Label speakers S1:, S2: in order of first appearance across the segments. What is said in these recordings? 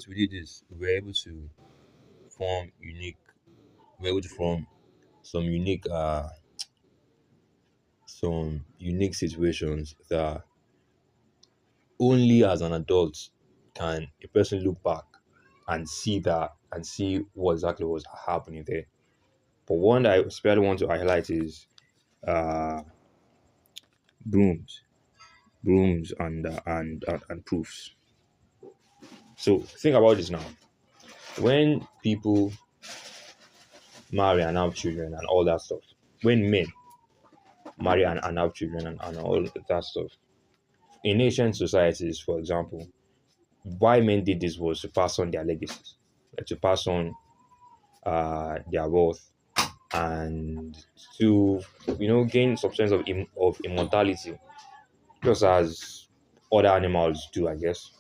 S1: we did this, we were able to form unique. We were able to form some unique, situations that only as an adult can a person look back and see that and see what exactly was happening there. But one that I especially want to highlight is uh, brooms, and proofs. So think about this now. When people marry and have children and all that stuff, when men marry and have children and all that stuff, in ancient societies, for example, why men did this was to pass on their legacies, like to pass on their wealth and to gain some sense of immortality, just as other animals do, I guess.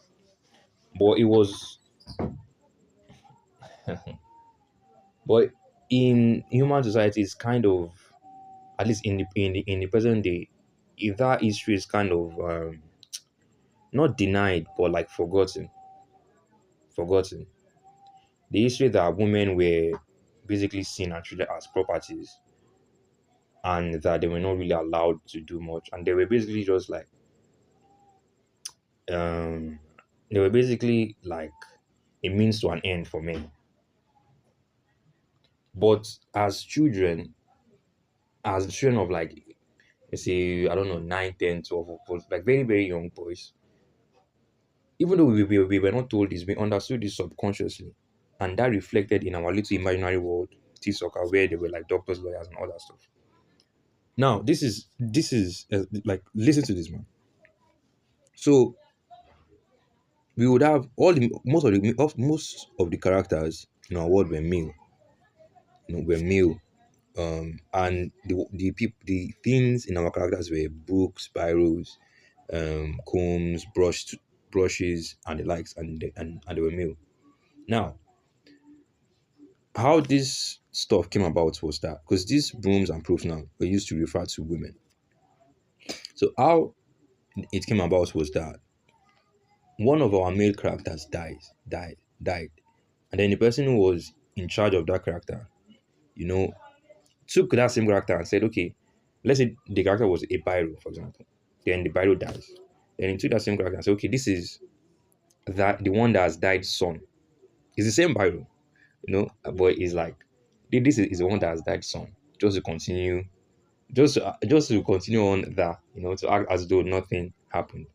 S1: But it was, but in human society, it's kind of, at least in the present day, if that history is kind of not denied but like forgotten. The history that women were basically seen and treated as properties, and that they were not really allowed to do much, and they were basically just like um they were basically like a means to an end for men. But as children of, like, let's say, I don't know, 9, 10, 12, like very, very young boys, even though we were not told this, we understood this subconsciously. And that reflected in our little imaginary world, T-Soccer, where they were like doctors, lawyers, and all that stuff. Now, this is like, listen to this, man. So we would have all the most of the characters in our world were male, were male. And the things in our characters were books, biros, combs, brushes, and the likes, and they were male. Now, how this stuff came about was that because these brooms and proofs now were used to refer to women. So how it came about was that one of our male characters died, and then the person who was in charge of that character, you know, took that same character and said, okay, let's say the character was a biro, for example. Then the biro dies. Then he took that same character and said, okay, this is that the one that has died son. It's the same biro, but it's like this is the one that has died son. Just to continue, just to continue on that, to act as though nothing happened.